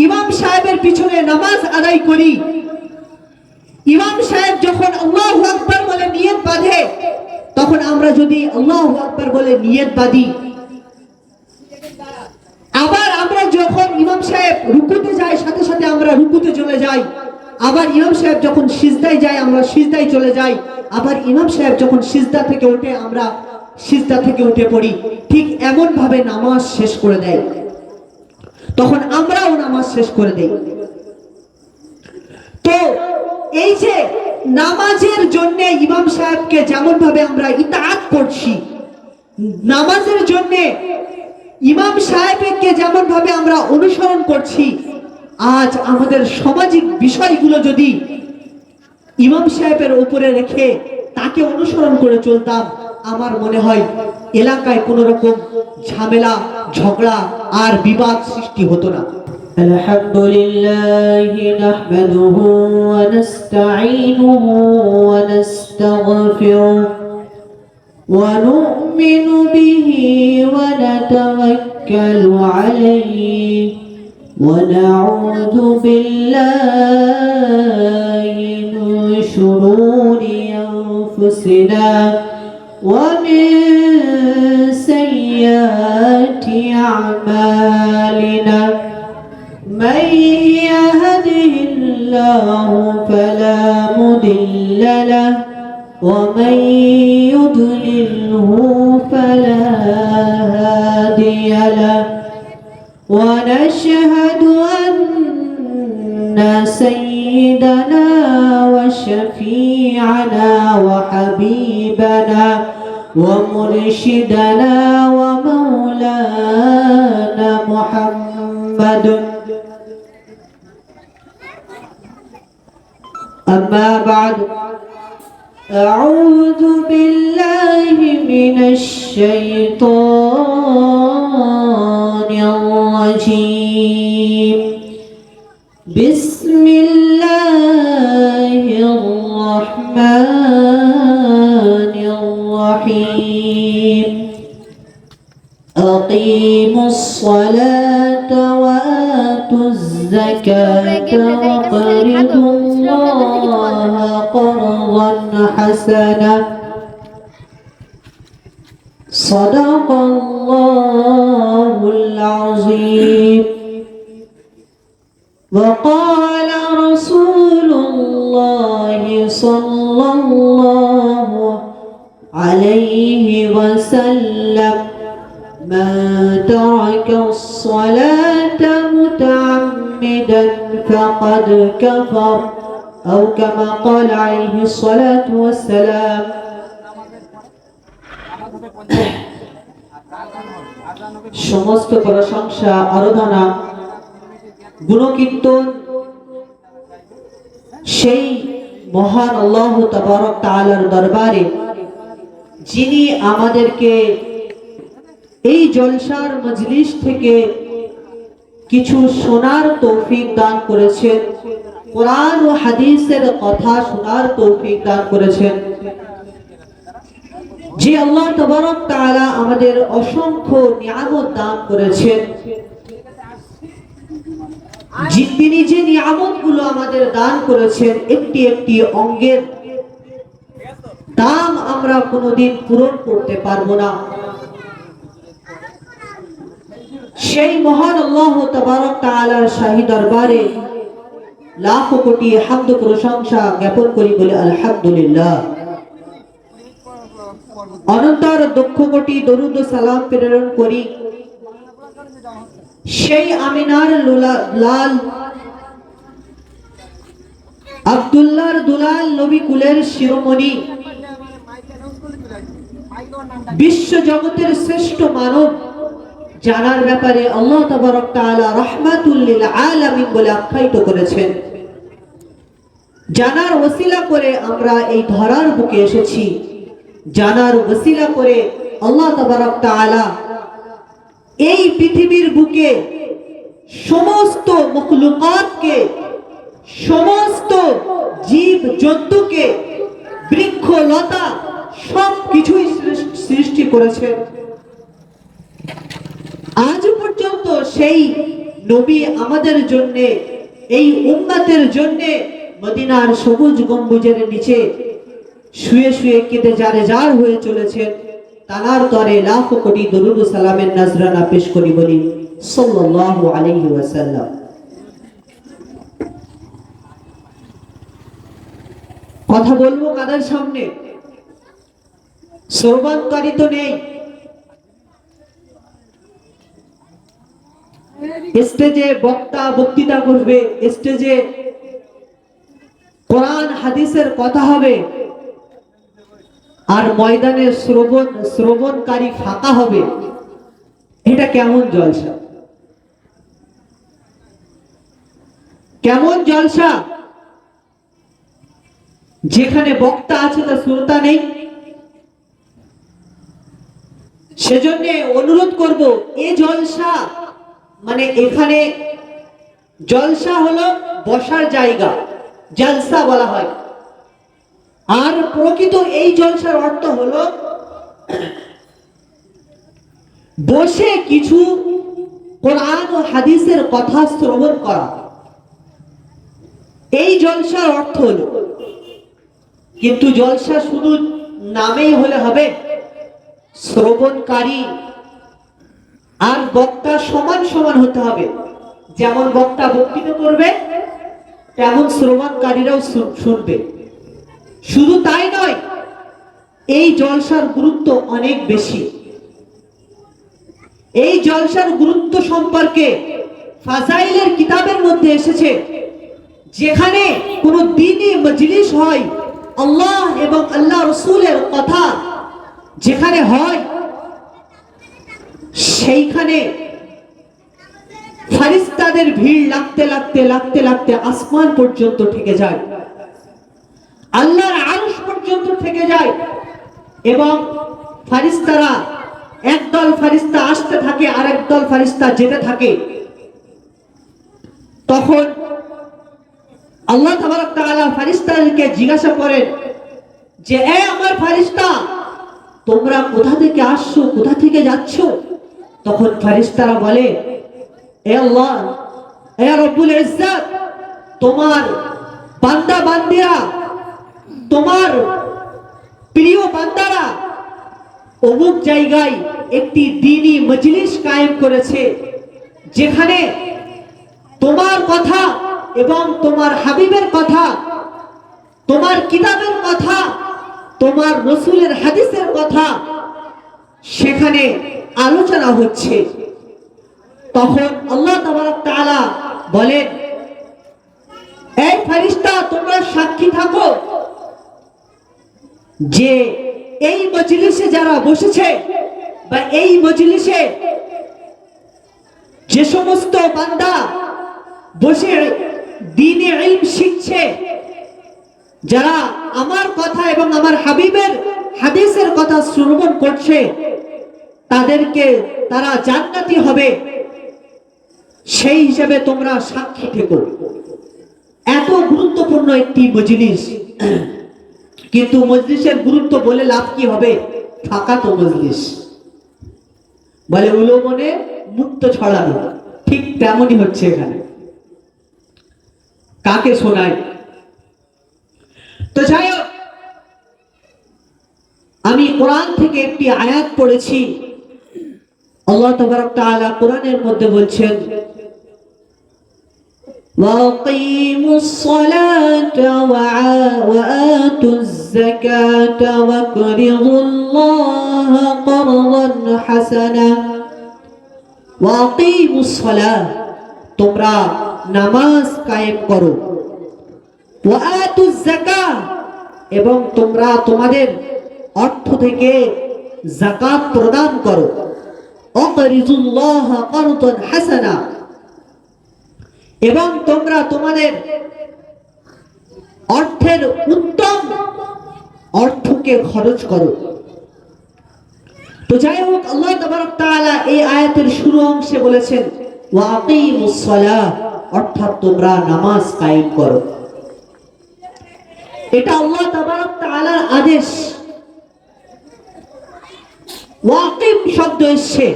ইমাম সাহেবের পিছনে নামাজ আদায় করি, ইমাম সাহেব যখন আল্লাহু আকবার বলে নিয়ত বাঁধে, তখন আমরা যদি আল্লাহু আকবার বলে নিয়ত বাঁধি, আবার আমরা যখন ইমাম সাহেব রুকুতে যায় সাথে সাথে আমরা রুকুতে চলে যাই, আবার ইমাম সাহেব যখন সিজদায় যায় আমরা সিজদায় চলে যাই, আবার ইমাম সাহেব যখন সিজদা থেকে ওঠে আমরা সিজদা থেকে উঠে পড়ি। ঠিক এমন ভাবে নামাজ শেষ করে দেয়, তখন আমরাও নামাজ শেষ করে দেই। তো এই যে নামাজের জন্য ইমাম সাহেবকে যেমন ভাবে আমরা ইতাআত করছি, নামাজের জন্য ইমাম সাহেবকে যেমন ভাবে আমরা অনুসরণ করছি, আজ আমাদের সামাজিক বিষয়গুলো যদি ইমাম সাহেবের উপরে রেখে তাকে অনুসরণ করে চলতাম, আমার মনে হয় এলাকায় কোনো রকম ঝামেলা ঝগড়া আর বিবাদ সৃষ্টি হতো না। আলহামদুলিল্লাহ নাহমাদুহু ওয়া নাস্তাঈনুহু ওয়া নাস্তাগফিরুহু ওয়া নু'মিনু বিহি ওয়া নাতাওয়াক্কালু আলাইহি ওয়া নাউযু বিল্লাহি মিন শুরুরি আনফুসিনা ومن سيئات أعمالنا من يهده الله فلا مضل له ومن يضلله فلا هادي له ونشهد أن سيدنا وشفيعنا وحبيبنا ومرشدنا ومولانا محمد أما بعد أعوذ بالله من الشيطان الرجيم بسم الله الرحمن الرحيم أقيموا الصلاة وآتوا الزكاة وقرضوا الله قرضا حسنا صدق الله العظيم وقال رسول الله صلى الله عليه وسلم من ترك الصلاة متعمدا فقد كفر أو كما قال عليه الصلاة والسلام সমস্ত প্রশংসা আরাধনা গুণকীর্তন সেই মহান আল্লাহ তাবারক তাআলার দরবারে, যিনি আমাদেরকে এই জলসার মজলিস থেকে কিছু শোনার তৌফিক দান করেছেন, কোরআন ও হাদিসের কথা শোনার তৌফিক দান করেছেন। যে আল্লাহ তাবারক তাআলা আমাদের অসংখ্য নিয়ামত দান করেছেন, তিনি যে নিয়ামতগুলো আমাদের দান করেছেন, একটি একটি অঙ্গের দাম আমরা কোনোদিন পূরণ করতে পারবো না। সেই মহান আল্লাহ তাবারক তাআলার শাহী দরবারে লাখ কোটি হামদ প্রশংসা জ্ঞাপন করি বলে আলহামদুলিল্লাহ। অনন্তর দুঃখ কোটি দরুদ ও সালাম প্রেরণ করি সেই আমিনার লাল আব্দুল্লাহর দুলাল নবী কুলের শিরোমণি, বিশ্ব জগতের শ্রেষ্ঠ মানব, জানার ব্যাপারে আল্লাহ তাবারক তাআলা রাহমাতুল লিল আলামিন বলে আখ্যায়িত করেছেন। জানার ওসিলা করে আমরা এই ধরার বুকে এসেছি, জানার ওসিলা করে আল্লাহ তাবারক তাআলা এই পৃথিবীর বুকে সমস্ত মখলুকাতকে, সমস্ত জীব জন্তুকে, বৃক্ষ লতা সব কিছুই সৃষ্টি করেছেন। আজ পর্যন্ত সেই নবী আমাদের জন্য, এই উম্মতের জন্য মদিনার সবুজ গম্বুজের নিচে শুয়ে শুয়ে কেঁদে জারে জার হয়ে চলেছেন। তানার তরে লাখ কোটি দরুদ ও সালামের নজরানা পেশ করি বলি সাল্লাল্লাহু আলাইহি ওয়াসাল্লাম। কথা বলবো কাদের সামনে? শ্রবণকারী তো নেই, স্টেজে বক্তা বক্তৃতা করবে, স্টেজে কোরআন হাদিসের কথা হবে, আর ময়দানে শ্রবণকারী ফাঁকা হবে। এটা কেমন জলসা? কেমন জলসা? যেখানে বক্তা আছে তার শ্রোতা নেই। সেজন্য অনুরোধ করব, এ জলসা মানে এখানে জলসা হলো বসার জায়গা, জলসা বলা হয়। আর প্রকৃত এই জলসার অর্থ হলো বসে কিছু কোরআন ও হাদিসের কথা শ্রবণ করা, এই জলসার অর্থ হলো। কিন্তু জলসা শুধু নামেই হলে হবে? শ্রবণকারী আর বক্তা সমান সমান হতে হবে। যেমন বক্তা বক্তৃতা করবে, তেমন শ্রবণকারীরাও শুনবে। শুধু তাই নয়, এই জলসার গুরুত্ব অনেক বেশি। এই জলসার গুরুত্ব সম্পর্কে ফাজাইলের কিতাবের মধ্যে এসেছে, যেখানে কোনো দ্বীনি মজলিস হয়, আল্লাহ এবং আল্লাহ রাসূলের কথা যেখানে হয়, সেইখানে ফেরেশতাদের ভিড় লাগতে লাগতে লাগতে লাগতে আসমান পর্যন্ত ঠেকে যায়, আল্লাহর আরশ পর্যন্ত ঠেকে যায়। এবং ফেরেশতারা, একদল ফেরেশতা আসতে থাকে আর একদল ফেরেশতা যেতে থাকে। তখন আল্লাহ তাবারক তাআলা ফেরেশতাদেরকে জিজ্ঞাসা করেন যে, এ আমার ফেরেশতা, তোমরা কোথা থেকে আসছো, কোথা থেকে যাচ্ছ? তখন ফেরেশতারা বলে, এ আল্লাহ, এ রব্বুল ইজ্জত, তোমার বান্দা বান্দিরা, তোমার প্রিয় বান্দারা অমুক জায়গায় একটি দ্বীনি মজলিস কায়েম করেছে, যেখানে তোমার কথা এবং তোমার হাবিবের কথা, তোমার কিতাবের কথা, তোমার রাসূলের হাদিসের কথা সেখানে আলোচনা হচ্ছে। তখন আল্লাহ তাবারক তাআলা বলেন, এই ফেরেশতা, তোমরা সাক্ষী থাকো যে এই মজলিসে যারা বসেছে বা এই মজলিসে যে সমস্ত বান্দা বসে দ্বীনে ইলম শিখছে, যারা আমার কথা এবং আমার হাবিবের হাদিসের কথা শ্রবণ করছে, তাদেরকে তারা জান্নাতি হবে, সেই হিসেবে তোমরা সাক্ষী থেকো। এত গুরুত্বপূর্ণ একটি মজলিস। কিন্তু মজলিসের গুরুত্ব বলে লাভ কি হবে? ফাঁকা তো মজলিস, বলে উলুমনে মুক্ত ছড়ানো। ঠিক তেমনই হচ্ছে এখানে। কাকে শোনায়? তো যাই হোক, আমি কোরআন থেকে একটি আয়াত পড়েছি। আল্লাহ তাবারক তাআলা কোরআনের মধ্যে বলছেন, وَأَقِيمُوا الصَّلَاةَ وَآتُوا الزَّكَاةَ وَاقْرِضُوا اللَّهَ قَرْضًا حَسَنًا। وَأَقِيمُوا الصَّلَاةَ, তোমরা নামাজ কায়েম করো। وَآتُوا الزَّكَاةَ, এবং তোমরা তোমাদের অর্থ থেকে যাকাত প্রদান করো। وَاقْرِضُوا اللَّهَ قَرْضًا حَسَنًا, এবং তোমরা তোমাদের অর্থের উত্তম অর্থকে খরচ করো। তো যাই হোক, আল্লাহ তাবারক তাআলা এই আয়াতের শুরু অংশে বলেছেন ওয়াকিমুস সালাহ, অর্থাৎ তোমরা নামাজ কায়েম করো। এটা আল্লাহ তাবারক তাআলার আদেশ। ওয়াকিম শব্দ এসছে,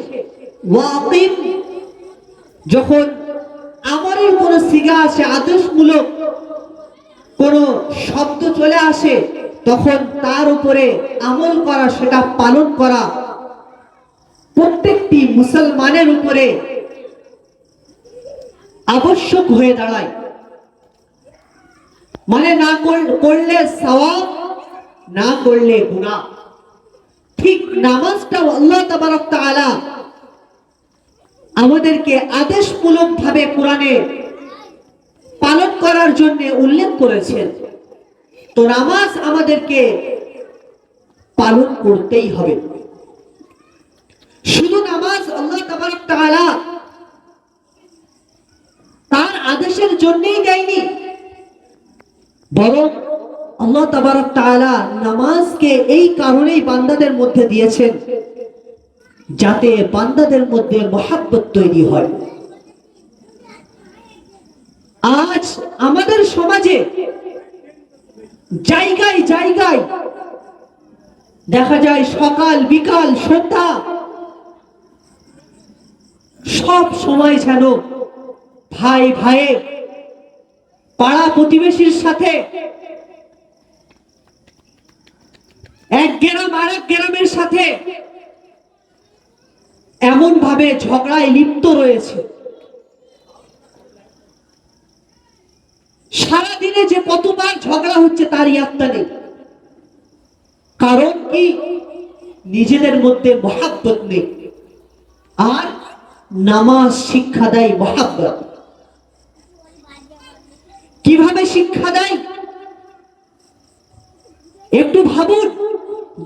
ওয়াকিম যখন সিগা আসে, আদেশমূলক কোন শব্দ চলে আসে, তখন তার উপরে আমল করা, সেটা পালন করা প্রত্যেকটি মুসলমানের উপরে আবশ্যক হয়ে দাঁড়ায়। মানে না করলে সওয়াব, না করলে গুনাহ। ঠিক নামাজটাও আল্লাহ তাবারক তাআলা আমাদেরকে আদেশমূলক ভাবে কোরআনে পালন করার জন্য উল্লেখ করেছেন। তো নামাজ আমাদেরকে পালন করতেই হবে। শুধু নামাজ আল্লাহ তাবারক তাআলা তার আদেশের জন্যই দেয়নি, বরং আল্লাহ তাবারক তাআলা নামাজকে এই কারণেই বান্দাদের মধ্যে দিয়েছেন, যাতে বান্দাদের মধ্যে মহাব্বত তৈরি হয়। আজ আমাদের সমাজে জায়গায় জায়গায় দেখা যায় সকাল বিকাল সন্ধ্যা সব সময় যেন ভাই ভাইয়ে, পাড়া প্রতিবেশীর সাথে, এক গ্রাম আর এক গ্রামের সাথে এমন ভাবে ঝগড়ায় লিপ্ত রয়েছে। সারাদিনে যে কতবার ঝগড়া হচ্ছে তার ইয়াত্তা নেই। কারণ কি? নিজেদের মধ্যে মহাব্বত নেই। আর নামাজ শিক্ষা দেয় মহাব্বত। কিভাবে শিক্ষা দেয় একটু ভাবুন।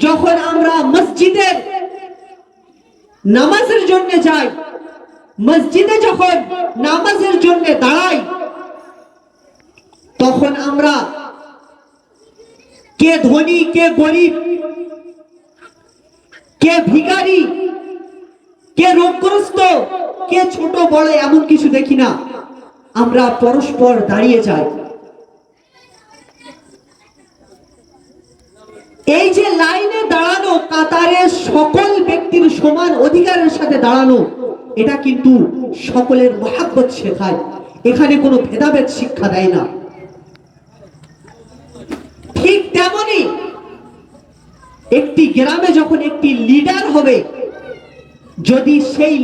যখন আমরা মসজিদের নামাজের জন্য যাই, মসজিদে যখন নামাজের জন্য দাঁড়াই, তখন আমরা কে ধনী কে গরিব, কে ভিখারি, কে রোগগ্রস্ত, কে ছোট বড় এমন কিছু দেখি না। আমরা পরস্পর দাঁড়িয়ে যাই। এই যে লাইনে দাঁড়ানো, কাতারে সকল ব্যক্তির সমান অধিকারের সাথে দাঁড়ানো, এটা কিন্তু সকলের মহাব্বত শেখায়। এখানে কোনো ভেদাভেদ শিক্ষা দেয় না। ঠিক তেমনি একটি গ্রামে যখন একটি লিডার হবে, যদি সেই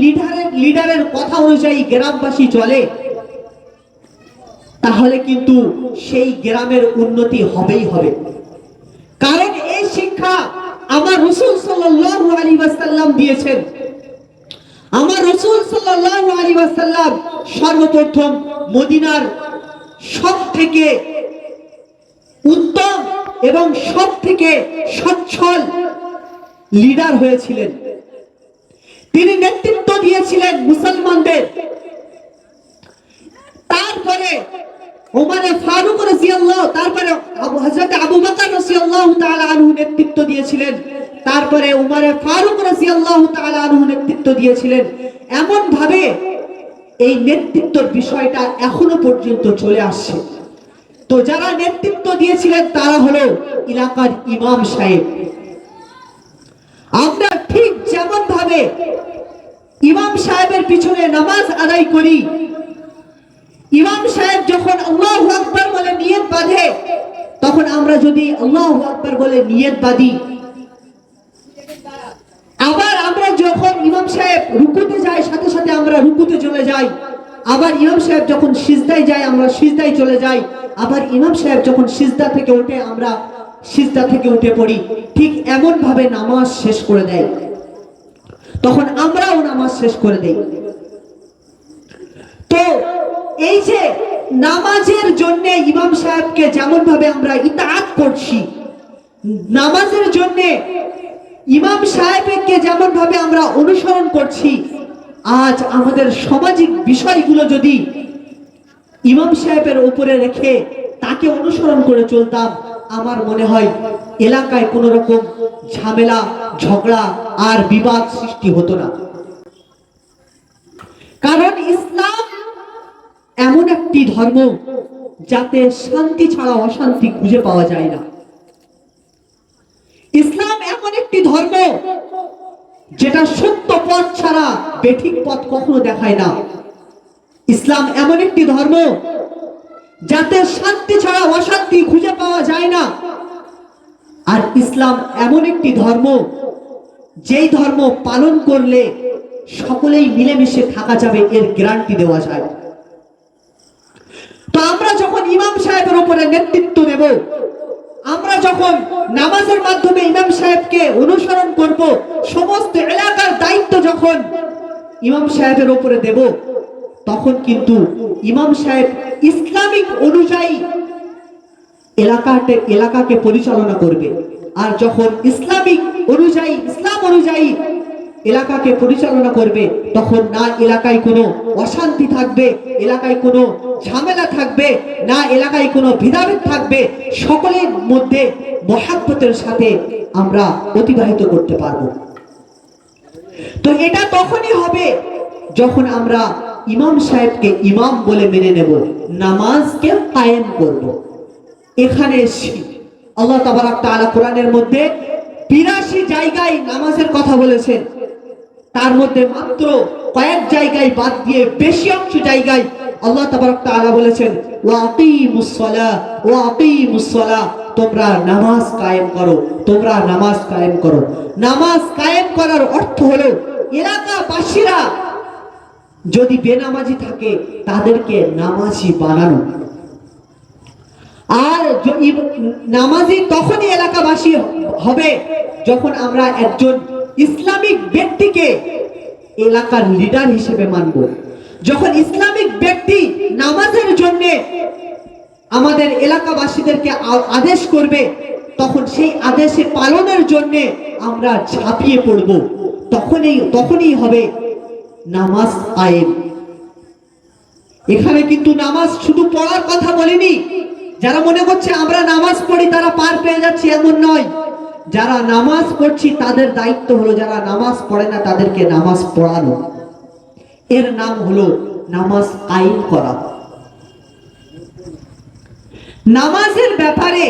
লিডারের কথা অনুযায়ী গ্রামবাসী চলে, তাহলে কিন্তু সেই গ্রামের উন্নতি হবেই হবে। কারণ এই শিক্ষা আমার রাসূল সাল্লাল্লাহু আলাইহি ওয়াসাল্লাম দিয়েছেন। আমার রাসূল সাল্লাল্লাহু আলাইহি ওয়াসাল্লাম সর্বপ্রথম মদিনার সবথেকে উত্তম এবং সবথেকে সচ্ছল লিডার হয়েছিলেন। তিনি নেতৃত্ব দিয়েছিলেন মুসলমানদের। তারপরে ওমরে ফারুক রাদিয়াল্লাহু, তারপরে হযরত আবু বকর রাদিয়াল্লাহু তাআলা আনহু নেতৃত্ব দিয়েছিলেন। তারপরে ওমরে ফারুক রাদিয়াল্লাহু তাআলা আনহু নেতৃত্ব দিয়েছিলেন। এমন ভাবে এই নেতৃত্বের বিষয়টা এখনো পর্যন্ত চলে আসছে। তো যারা নেতৃত্ব দিয়েছিলেন তারা হলো এলাকার ইমাম সাহেব। আমরা ঠিক যেমন ভাবে ইমাম সাহেবের পিছনে নামাজ আদায় করি, ইমাম সাহেব যখন আল্লাহু আকবার বলে নিয়ত বাঁধে, তখন আমরা যদি আল্লাহু আকবার বলে নিয়ত বাঁধি, আবার আমরা যখন ইমাম সাহেব রুকুতে যাই, সাথে সাথে আমরা রুকুতে চলে যাই। আবার ইমাম সাহেব যখন সিজদায় যায়, আমরা সিজদায় চলে যাই। আবার ইমাম সাহেব যখন সিজদা থেকে ওঠে, আমরা সিজদা থেকে উঠে পড়ি। ঠিক এমন ভাবে নামাজ শেষ করে দেয়, তখন আমরাও নামাজ শেষ করে দেই। তো এই যে নামাজের জন্য ইমাম সাহেবকে যেমন ভাবে আমরা ইতাআত করছি, নামাজের জন্য ইমাম সাহেবকে যেমন ভাবে আমরা অনুসরণ করছি, আজ আমাদের সামাজিক বিষয়গুলো যদি ইমাম সাহেবের উপরে রেখে তাকে অনুসরণ করে চলতাম, আমার মনে হয় এলাকায় কোনো রকম ঝামেলা ঝগড়া আর বিবাদ সৃষ্টি হতো না। কারণ ইসলাম এমন একটি ধর্ম যাতে শান্তি ছাড়া অশান্তি খুঁজে পাওয়া যায় না। ইসলাম এমন একটি ধর্ম যেটা সত্য পথ ছাড়া বেঠিক পথ কখনো দেখায় না। ইসলাম এমন একটি ধর্ম যাতে শান্তি ছাড়া অশান্তি খুঁজে পাওয়া যায় না। আর ইসলাম এমন একটি ধর্ম যেই ধর্ম পালন করলে সকলেই মিলেমিশে থাকা যাবে, এর গ্যারান্টি দেওয়া যায়। তো আমরা যখন ইমাম সাহেবের উপরে নেতৃত্ব দেব, আমরা যখন নামাজের মাধ্যমে ইমাম সাহেবকে অনুসরণ করব, সমস্ত এলাকার দায়িত্ব যখন ইমাম সাহেবের উপরে দেব, তখন কিন্তু ইমাম সাহেব ইসলামিক অনুযায়ী এলাকাকে পরিচালনা করবে। আর যখন ইসলাম অনুযায়ী এলাকাকে পরিচালনা করবে, তখন না এলাকায় কোনো অশান্তি থাকবে, এলাকায় কোনো ঝামেলা থাকবে না, এলাকায় কোনো ভেদাভেদ থাকবে, সকলের মধ্যে মহাব্বতের সাথে আমরা অতিবাহিত করতে পারবো। তো এটা তখনই হবে যখন আমরা ইমাম সাহেবকে ইমাম বলে মেনে নেব, নামাজকে কায়েম করব। এখানে আল্লাহ তাবারাক তাআলা কোরআনের মধ্যে ৮২ জায়গায় নামাজের কথা বলেছেন। তার মধ্যে মাত্র কয়েক জায়গায় বাদ দিয়ে বেশি অংশ জায়গায় আল্লাহ তাবারাক তাআলা বলেছেন ওয়া আকিমুস সালাহ, তোমরা নামাজ কায়েম করো, তোমরা নামাজ কায়েম করো। নামাজ কায়েম করার অর্থ হলো এলাকাবাসীরা যদি বেনামাজি থাকে তাদেরকে নামাজি বানানো। আর নামাজি তখনই এলাকাবাসী হবে যখন আমরা একজন ইসলামিক ব্যক্তিকে এলাকার লিডার হিসেবে মানব। যখন ইসলামিক ব্যক্তি নামাজের জন্য আমাদের এলাকাবাসীদেরকে আদেশ করবে, তখন সেই আদেশে পালনের জন্য আমরা ঝাঁপিয়ে পড়ব, তখনই হবে নামাজ কায়েম। এখানে কিন্তু নামাজ শুধু পড়ার কথা বলিনি। যারা মনে করছে আমরা নামাজ পড়ি তারা পার পেয়ে যাচ্ছে, এমন নয়। যারা নামাজ পড়ছি তাদের দায়িত্ব হলো যারা নামাজ পড়ে না তাদেরকে নামাজ পড়ানো। এর নাম হলো নামাজ কায়েম করা। নামাজের ব্যাপারে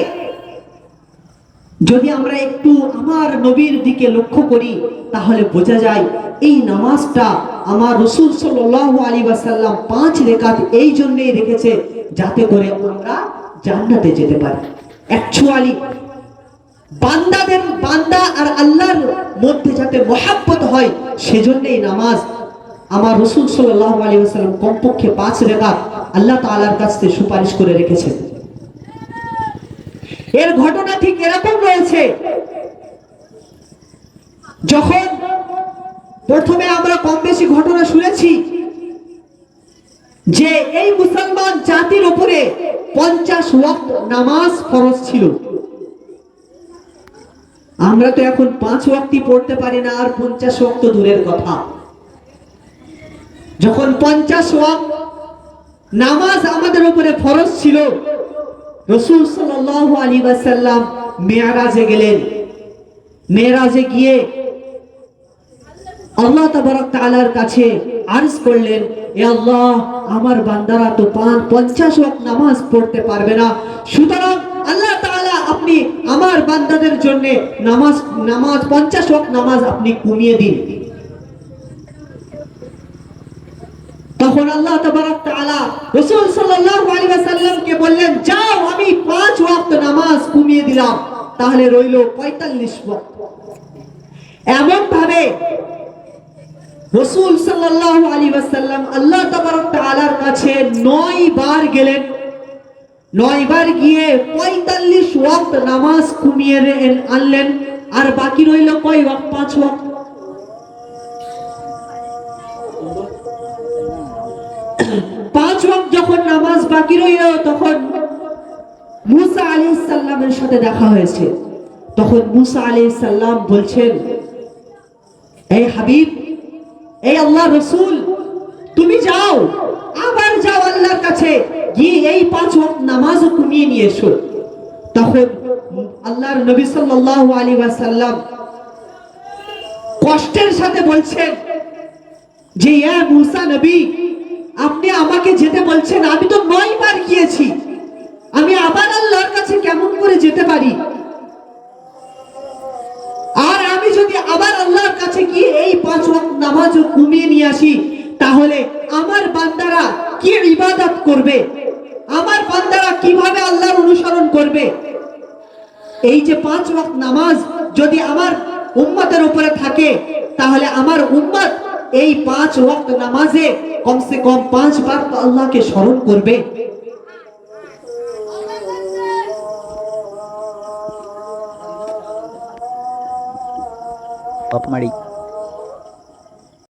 যদি আমরা একটু আমার নবীর দিকে লক্ষ্য করি, তাহলে বোঝা যায় এই নামাজটা আমার রাসূল সাল্লাল্লাহু আলাইহি ওয়াসাল্লাম 5 রাকাত এই জন্যই রেখেছে যাতে করে আমরা জান্নাতে যেতে পারি। অ্যাকচুয়ালি বান্দা আর আল্লাহর মধ্যে যাতে মহব্বত হয়, সেজন্যই নামাজ আমার রাসূল সাল্লাল্লাহু আলাইহি ওয়াসাল্লাম কমপক্ষে 5 রাকাত আল্লাহ তাআলার কাছে সুপারিশ করে রেখেছেন। এর ঘটনা ঠিক এরকম রয়েছে। যখন প্রথমে আমরা কম বেশি ঘটনা শুনেছি যে এই মুসলমান জাতির উপরে 50 ওয়াক্ত নামাজ ফরজ ছিল। আমরা তো এখন 5 ওয়াক্তই পড়তে পারি না, আর 50 ওয়াক্ত দূরের কথা। যখন 50 ওয়াক্ত নামাজ আমাদের উপরে ফরজ ছিল, রাসূল সাল্লাল্লাহু আলাইহি ওয়াসাল্লাম মিরাজে গেলেন। মিরাজে গিয়ে আল্লাহ তাবারক তাআলার কাছে আরজ করলেন, হে আল্লাহ, আমার বান্দারা তো 50 ওয়াক্ত নামাজ পড়তে পারবে না, সুতরাং আল্লাহ তাআলা আপনি আমার বান্দাদের জন্য নামাজ 50 ওয়াক্ত নামাজ আপনি কমিয়ে দিন। তখন আল্লাহ তাবারক তাআলা রাসূল সাল্লাল্লাহু আলাইহি ওয়াসাল্লামকে বললেন, যাও, আমি 5 ওয়াক্ত নামাজ কমিয়ে দিলাম, তাহলে রইল 45 ওয়াক্ত। এমন ভাবে রাসূল সাল্লাল্লাহু আলাইহি ওয়াসাল্লাম আল্লাহ তাবারক তাআলার কাছে 9 বার গেলেন। 9 বার গিয়ে 45 ওয়াক্ত নামাজ কমিয়ে আনলেন। আর বাকি রইল কয় ওয়াক্ত? 5 ওয়াক্ত। 5 ওয়াক্ত যখন নামাজ বাকি রইল, তখন মুসা আলাইহিস সালামের সাথে দেখা হয়েছে। তখন মুসা আলাইহিস সালাম বলছেন, এই হাবিব, এই আল্লাহর রাসূল, তুমি যাও, আবার যাও আল্লাহর কাছে গিয়ে এই 5 ওয়াক্ত নামাজও কমিয়ে নিয়ে এসো। তখন আল্লাহর নবী সাল্লাল্লাহু আলাইহি ওয়াসাল্লাম কষ্টের সাথে বলছেন যে, ইয়া মুসা নবী, আপনি আমাকে যেতে বলছেন, আমি তো 9 বার গিয়েছি, আমি আবার আল্লাহর কাছে কেমন করে যেতে পারি? আর আমি যদি আবার আল্লাহর কাছে গিয়ে এই 5 ওয়াক্ত নামাজও কমিয়ে নিয়ে আসি, তাহলে আমার বান্দারা কি ইবাদত করবে, আমার বান্দারা কিভাবে আল্লাহর অনুসরণ করবে। এই যে 5 ওয়াক্ত নামাজ যদি আমার উম্মতের উপরে থাকে, তাহলে আমার উম্মত এই 5 ওয়াক্ত নামাজে কমসে কম 5 বার তো আল্লাহকে স্মরণ করবে। অপমারি